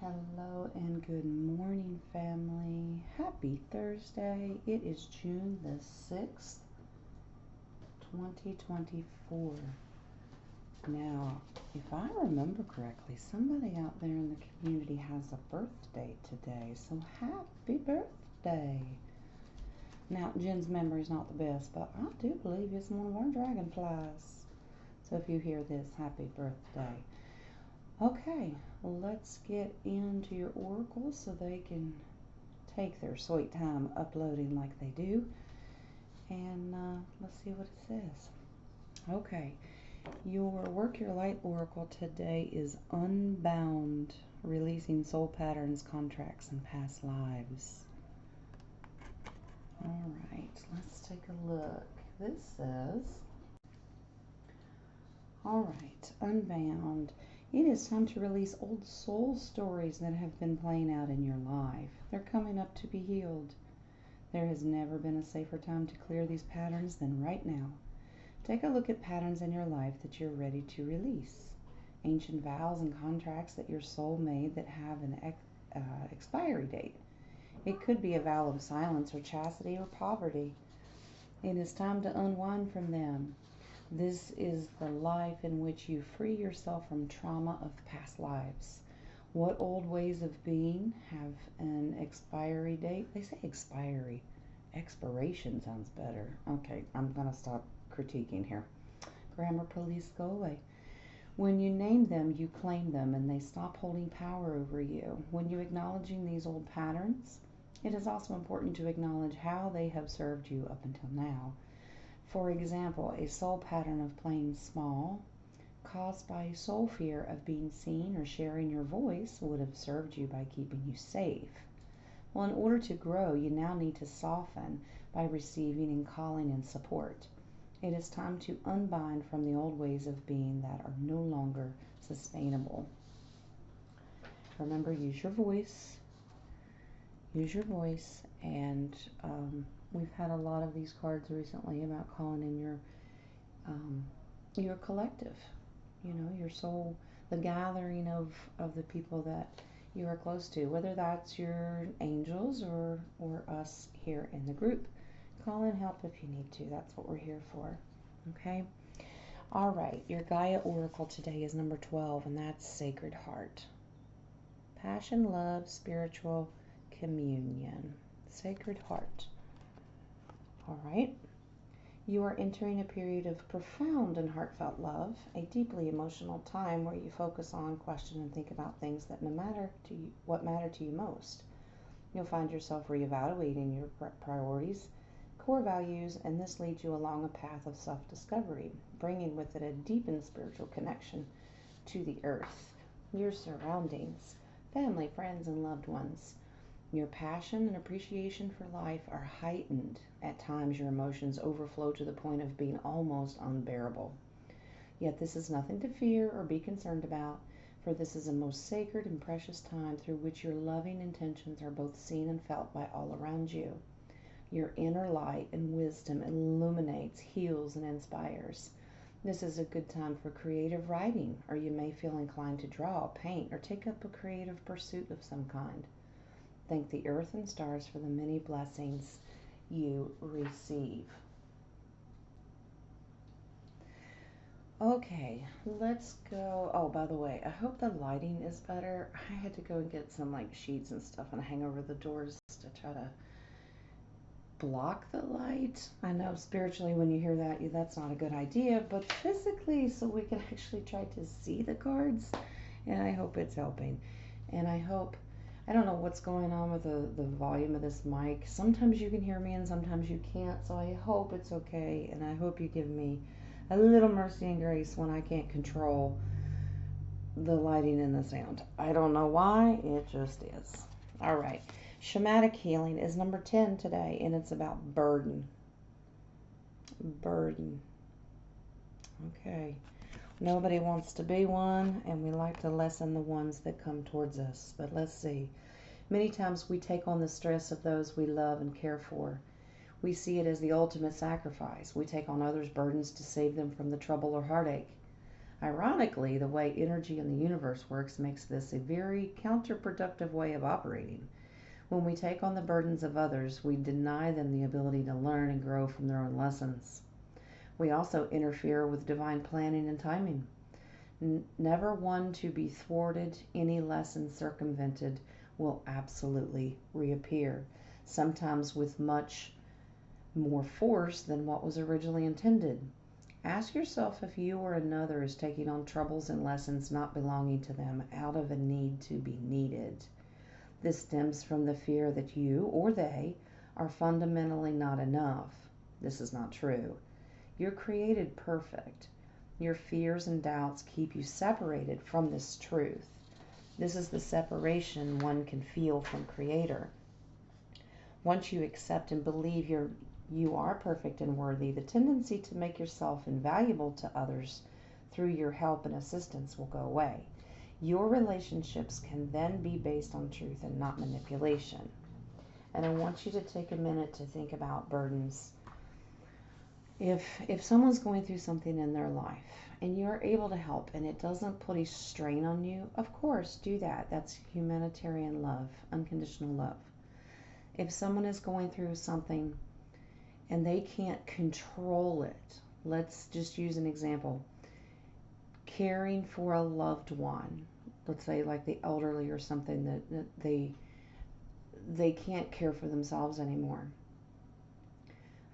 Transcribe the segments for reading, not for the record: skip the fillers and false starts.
Hello and good morning, family. Happy Thursday. It is June the 6th, 2024. Now, if I remember correctly, somebody out there in the community has a birthday today, so happy birthday. Now, Jen's memory is not the best, but I do believe it's one of our dragonflies. So if you hear this, happy birthday. Okay, let's get into your oracle so they can take their sweet time uploading like they do. And let's see what it says. Okay, your Work Your Light oracle today is Unbound, releasing soul patterns, contracts, and past lives. All right, let's take a look. This says, all right, Unbound. It is time to release old soul stories that have been playing out in your life. They're coming up to be healed. There has never been a safer time to clear these patterns than right now. Take a look at patterns in your life that you're ready to release. Ancient vows and contracts that your soul made that have an expiry date. It could be a vow of silence or chastity or poverty. It is time to unwind from them. This is the life in which you free yourself from trauma of past lives. What old ways of being have an expiry date? They say expiry. Expiration sounds better. Okay, I'm going to stop critiquing here. Grammar police, go away. When you name them, you claim them, and they stop holding power over you. When you're acknowledging these old patterns, it is also important to acknowledge how they have served you up until now. For example, a soul pattern of playing small, caused by a soul fear of being seen or sharing your voice, would have served you by keeping you safe. Well, in order to grow, you now need to soften by receiving and calling in support. It is time to unbind from the old ways of being that are no longer sustainable. Remember, use your voice. Use your voice, and we've had a lot of these cards recently about calling in your collective, your soul, the gathering of the people that you are close to, whether that's your angels or us here in the group. Call in help if you need to. That's what we're here for. Okay? All right, your Gaia oracle today is number 12, and that's Sacred Heart. Passion, love, spiritual communion. Sacred Heart. All right. You are entering a period of profound and heartfelt love, a deeply emotional time where you focus on, question, and think about things that matter to you most. You'll find yourself reevaluating your priorities, core values, and this leads you along a path of self-discovery, bringing with it a deepened spiritual connection to the earth, your surroundings, family, friends, and loved ones. Your passion and appreciation for life are heightened. At times, your emotions overflow to the point of being almost unbearable. Yet this is nothing to fear or be concerned about, for this is a most sacred and precious time through which your loving intentions are both seen and felt by all around you. Your inner light and wisdom illuminates, heals, and inspires. This is a good time for creative writing, or you may feel inclined to draw, paint, or take up a creative pursuit of some kind. Thank the earth and stars for the many blessings you receive. Okay, let's go. Oh, by the way, I hope the lighting is better. I had to go and get some sheets and stuff and hang over the doors to try to block the light. I know spiritually when you hear that, that's not a good idea, but physically so we can actually try to see the cards, and I hope it's helping. And I don't know what's going on with the volume of this mic. Sometimes you can hear me and sometimes you can't, so I hope it's okay, and I hope you give me a little mercy and grace when I can't control the lighting and the sound. I don't know why, it just is. All right, Shamanic Healing is number 10 today, and it's about burden. Burden. Okay. Nobody wants to be one, and we like to lessen the ones that come towards us. But let's see. Many times we take on the stress of those we love and care for. We see it as the ultimate sacrifice. We take on others' burdens to save them from the trouble or heartache. Ironically, the way energy in the universe works makes this a very counterproductive way of operating. When we take on the burdens of others, we deny them the ability to learn and grow from their own lessons. We also interfere with divine planning and timing. Never one to be thwarted, any lesson circumvented will absolutely reappear, sometimes with much more force than what was originally intended. Ask yourself if you or another is taking on troubles and lessons not belonging to them out of a need to be needed. This stems from the fear that you or they are fundamentally not enough. This is not true. You're created perfect. Your fears and doubts keep you separated from this truth. This is the separation one can feel from Creator. Once you accept and believe you are perfect and worthy, the tendency to make yourself invaluable to others through your help and assistance will go away. Your relationships can then be based on truth and not manipulation. And I want you to take a minute to think about burdens. If someone's going through something in their life and you're able to help and it doesn't put a strain on you, of course, do that. That's humanitarian love, unconditional love. If someone is going through something and they can't control it, let's just use an example. Caring for a loved one, let's say like the elderly or something, that they can't care for themselves anymore.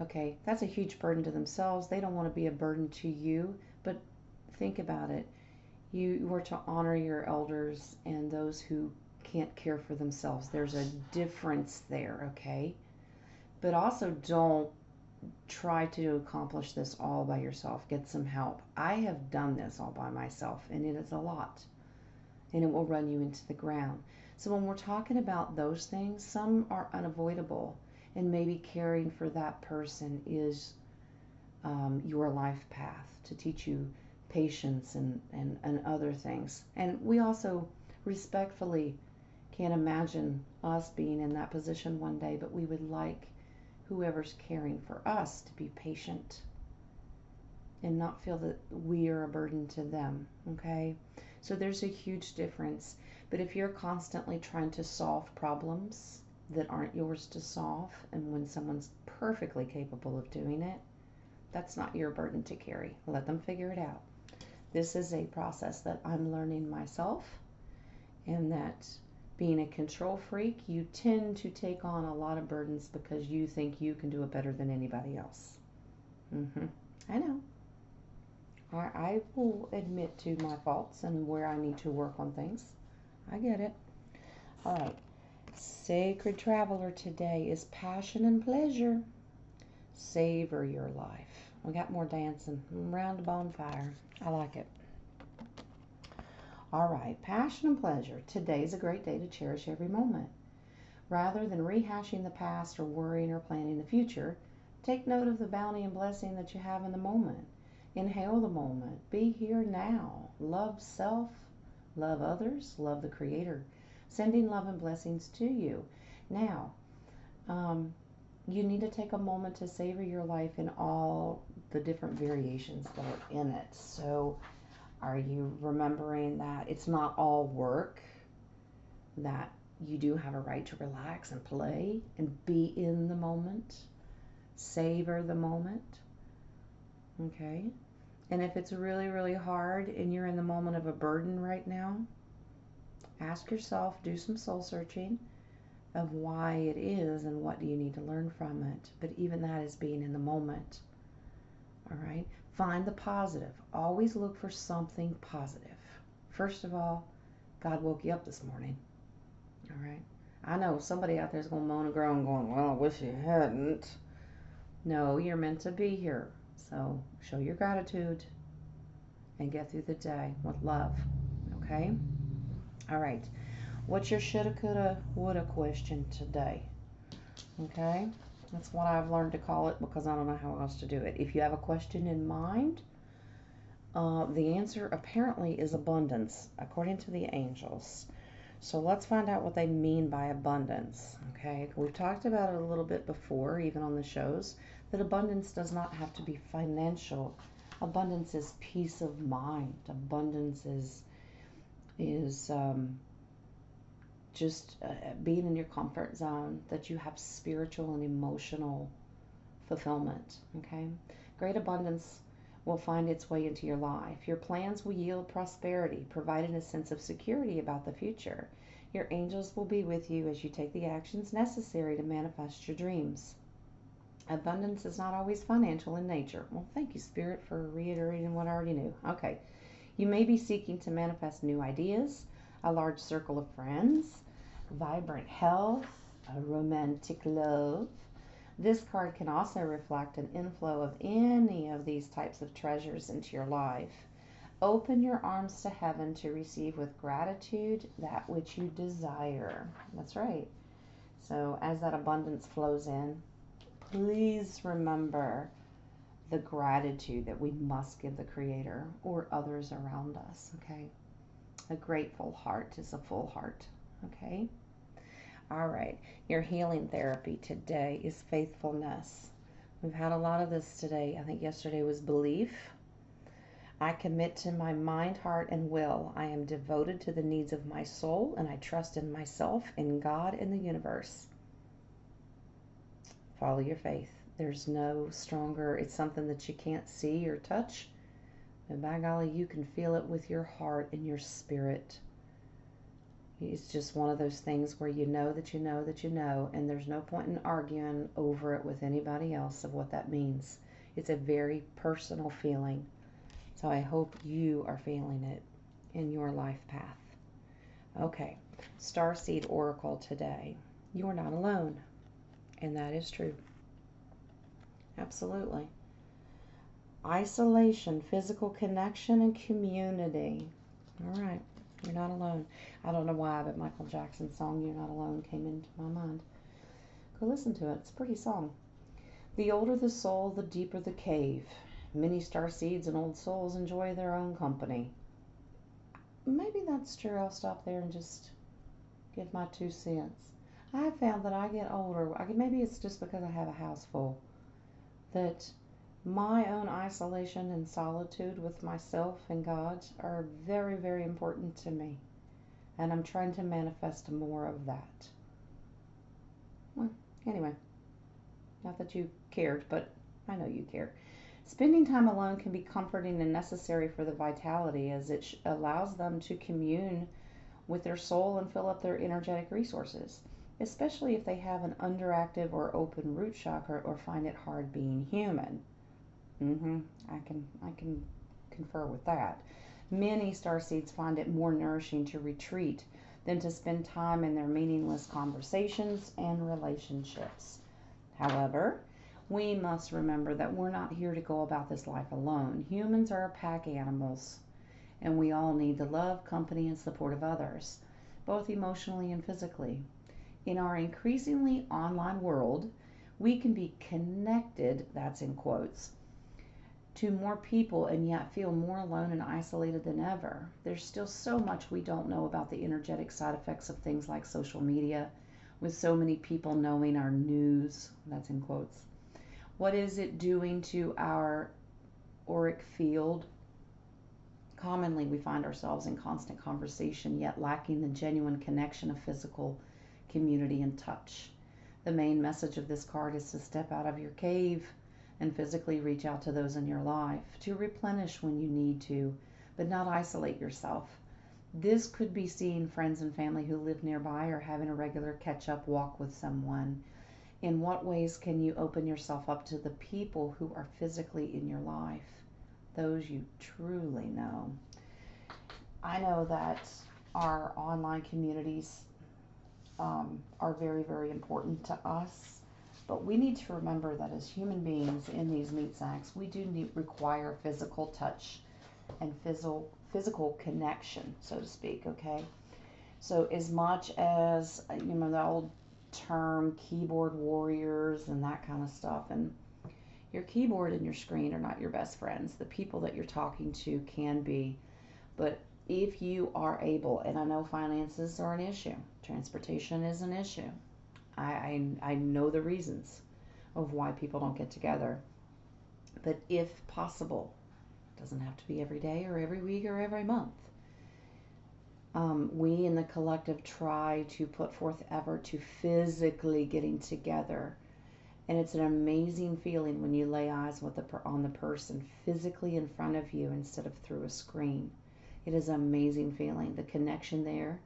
Okay, that's a huge burden to themselves. They don't want to be a burden to you, but think about it. You were to honor your elders and those who can't care for themselves. There's a difference there, okay? But also don't try to accomplish this all by yourself. Get some help. I have done this all by myself, and it is a lot, and it will run you into the ground. So when we're talking about those things, some are unavoidable, and maybe caring for that person is your life path to teach you patience and other things. And we also respectfully can't imagine us being in that position one day, but we would like whoever's caring for us to be patient and not feel that we are a burden to them, okay? So there's a huge difference. But if you're constantly trying to solve problems that aren't yours to solve, and when someone's perfectly capable of doing it, that's not your burden to carry. Let them figure it out. This is a process that I'm learning myself, and that being a control freak, you tend to take on a lot of burdens because you think you can do it better than anybody else. I know. I will admit to my faults and where I need to work on things. I get it. All right. Sacred Traveler today is passion and pleasure. Savor your life. We got more dancing around the bonfire. I like it. All right, passion and pleasure. Today is a great day to cherish every moment. Rather than rehashing the past or worrying or planning the future, take note of the bounty and blessing that you have in the moment. Inhale the moment. Be here now. Love self, love others, love the Creator. Sending love and blessings to you. Now, you need to take a moment to savor your life in all the different variations that are in it. So, are you remembering that it's not all work, that you do have a right to relax and play and be in the moment, savor the moment, okay? And if it's really, really hard and you're in the moment of a burden right now, ask yourself, do some soul searching of why it is and what do you need to learn from it. But even that is being in the moment, all right? Find the positive. Always look for something positive. First of all, God woke you up this morning. All right. I know somebody out there is going to moan and groan going, well, I wish you hadn't. No, you're meant to be here. So show your gratitude and get through the day with love. Okay? All right. What's your shoulda, coulda, woulda question today? Okay? That's what I've learned to call it because I don't know how else to do it. If you have a question in mind, the answer apparently is abundance, according to the angels. So let's find out what they mean by abundance. Okay, we've talked about it a little bit before, even on the shows, that abundance does not have to be financial. Abundance is peace of mind. Abundance is just being in your comfort zone, that you have spiritual and emotional fulfillment. Okay, great abundance will find its way into your life. Your plans will yield prosperity, providing a sense of security about the future. Your angels will be with you as you take the actions necessary to manifest your dreams. Abundance is not always financial in nature. Well, thank you, Spirit, for reiterating what I already knew. Okay, you may be seeking to manifest new ideas, a large circle of friends, vibrant health, a romantic love. This card can also reflect an inflow of any of these types of treasures into your life. Open your arms to heaven to receive with gratitude that which you desire. That's right. So as that abundance flows in, please remember the gratitude that we must give the Creator or others around us, okay? A grateful heart is a full heart, okay? All right, your healing therapy today is faithfulness. We've had a lot of this today. I think yesterday was belief. I commit to my mind, heart, and will. I am devoted to the needs of my soul, and I trust in myself, in God, and the universe. Follow your faith. There's no stronger, it's something that you can't see or touch. And by golly, you can feel it with your heart and your spirit. It's just one of those things where you know that you know that you know, and there's no point in arguing over it with anybody else of what that means. It's a very personal feeling. So I hope you are feeling it in your life path. Okay, Starseed Oracle today. You are not alone, and that is true. Absolutely. Isolation, physical connection, and community. All right. You're not alone. I don't know why, but Michael Jackson's song, You're Not Alone, came into my mind. Go listen to it. It's a pretty song. The older the soul, the deeper the cave. Many starseeds and old souls enjoy their own company. Maybe that's true. I'll stop there and just give my 2 cents. I have found that I get older. Maybe it's just because I have a house full. That my own isolation and solitude with myself and God are very, very important to me. And I'm trying to manifest more of that. Well, anyway, not that you cared, but I know you care. Spending time alone can be comforting and necessary for the vitality, as it allows them to commune with their soul and fill up their energetic resources, especially if they have an underactive or open root chakra or find it hard being human. I can confer with that. Many starseeds find it more nourishing to retreat than to spend time in their meaningless conversations and relationships. However, we must remember that we're not here to go about this life alone. Humans are pack animals, and we all need the love, company, and support of others, both emotionally and physically. In our increasingly online world, we can be connected, that's in quotes, to more people and yet feel more alone and isolated than ever. There's still so much we don't know about the energetic side effects of things like social media, with so many people knowing our news, that's in quotes. What is it doing to our auric field? Commonly, we find ourselves in constant conversation, yet lacking the genuine connection of physical community and touch. The main message of this card is to step out of your cave and physically reach out to those in your life, to replenish when you need to, but not isolate yourself. This could be seeing friends and family who live nearby or having a regular catch-up walk with someone. In what ways can you open yourself up to the people who are physically in your life? Those you truly know. I know that our online communities are very, very important to us, but we need to remember that as human beings in these meat sacks, we do require physical touch and physical connection, so to speak, okay? So as much as, the old term keyboard warriors and that kind of stuff, and your keyboard and your screen are not your best friends. The people that you're talking to can be, but if you are able, and I know finances are an issue, transportation is an issue. I know the reasons of why people don't get together. But if possible, It doesn't have to be every day or every week or every month. We in the collective try to put forth effort to physically getting together. And it's an amazing feeling when you lay eyes on the person physically in front of you instead of through a screen. It is an amazing feeling, the connection there.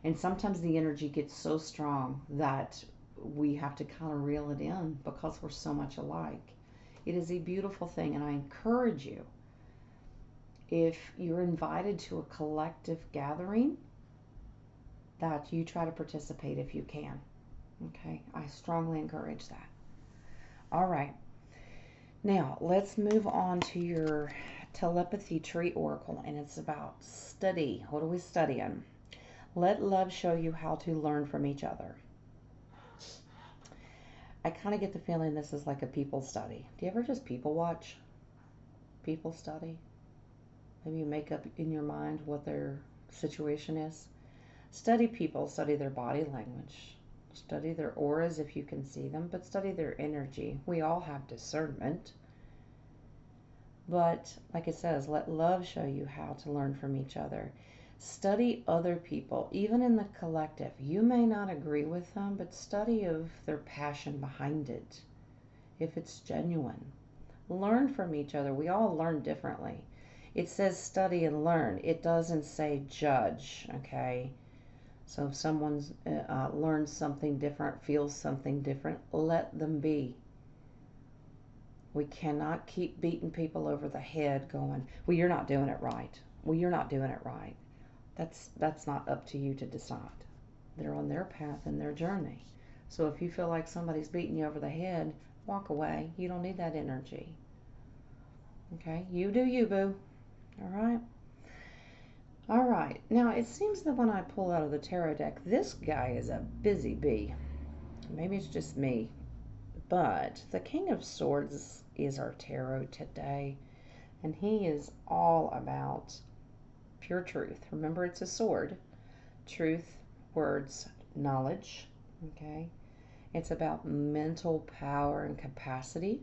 And sometimes the energy gets so strong that we have to kind of reel it in because we're so much alike. It is a beautiful thing, and I encourage you, if you're invited to a collective gathering, that you try to participate if you can. Okay, I strongly encourage that. All right, now let's move on to your telepathy tree oracle, and it's about study. What are we studying? Let love show you how to learn from each other. I kind of get the feeling this is like a people study. Do you ever just people watch? People study? Maybe you make up in your mind what their situation is. Study people, study their body language, study their auras if you can see them, but study their energy. We all have discernment. But like it says, let love show you how to learn from each other. Study other people, even in the collective. You may not agree with them, but study of their passion behind it, if it's genuine. Learn from each other. We all learn differently. It says study and learn. It doesn't say judge, okay? So if someone's learns something different, feels something different, let them be. We cannot keep beating people over the head going, well, you're not doing it right. Well, you're not doing it right. That's not up to you to decide. They're on their path and their journey. So if you feel like somebody's beating you over the head, walk away. You don't need that energy. Okay? You do you, boo. All right? All right. Now, it seems that when I pull out of the tarot deck, this guy is a busy bee. Maybe it's just me. But the King of Swords is our tarot today. And he is all about pure truth. Remember, it's a sword. Truth, words, knowledge. Okay? It's about mental power and capacity.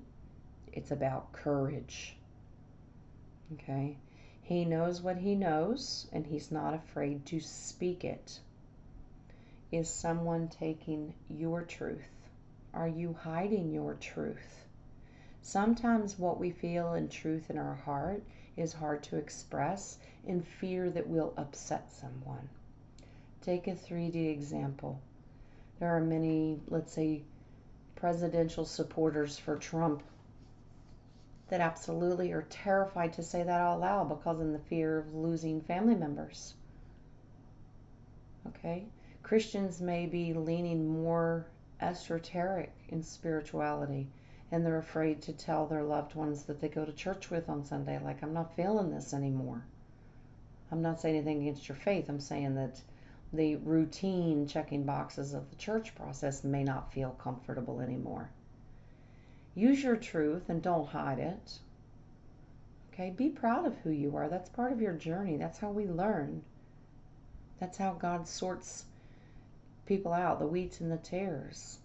It's about courage. Okay? He knows what he knows, and he's not afraid to speak it. Is someone taking your truth? Are you hiding your truth? Sometimes what we feel in truth in our heart is hard to express in fear that we'll upset someone. Take a 3D example. There are many, let's say, presidential supporters for Trump that absolutely are terrified to say that out loud because in the fear of losing family members. Okay? Christians may be leaning more esoteric in spirituality, and they're afraid to tell their loved ones that they go to church with on Sunday, like, I'm not feeling this anymore. I'm not saying anything against your faith. I'm saying that the routine checking boxes of the church process may not feel comfortable anymore. Use your truth and don't hide it. Okay, be proud of who you are. That's part of your journey. That's how we learn. That's how God sorts people out, the wheats and the tares.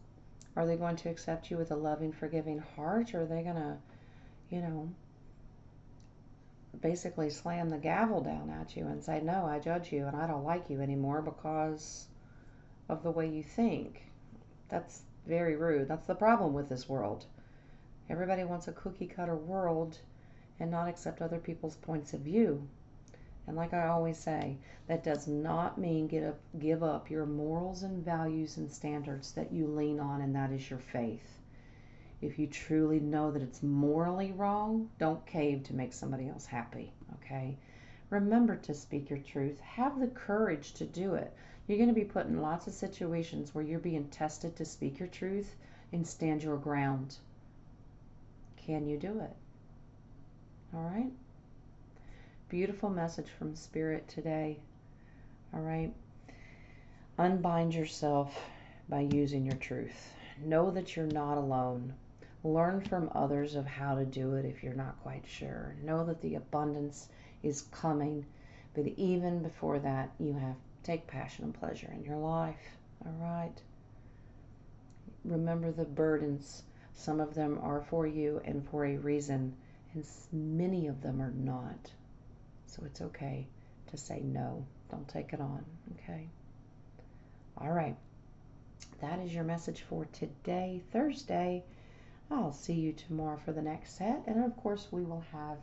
Are they going to accept you with a loving, forgiving heart, or are they going to, basically slam the gavel down at you and say, no, I judge you and I don't like you anymore because of the way you think? That's very rude. That's the problem with this world. Everybody wants a cookie cutter world and not accept other people's points of view. And like I always say, that does not mean give up your morals and values and standards that you lean on, and that is your faith. If you truly know that it's morally wrong, don't cave to make somebody else happy, okay? Remember to speak your truth. Have the courage to do it. You're going to be put in lots of situations where you're being tested to speak your truth and stand your ground. Can you do it? All right? Beautiful message from Spirit today. All right? Unbind yourself by using your truth. Know that you're not alone. Learn from others of how to do it if you're not quite sure. Know that the abundance is coming, but even before that, you have to take passion and pleasure in your life. All right? Remember the burdens. Some of them are for you and for a reason, and many of them are not. So it's okay to say no. Don't take it on, okay? All right. That is your message for today, Thursday. I'll see you tomorrow for the next set. And of course, we will have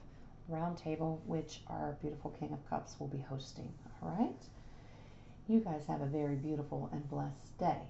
Roundtable, which our beautiful King of Cups will be hosting. All right? You guys have a very beautiful and blessed day.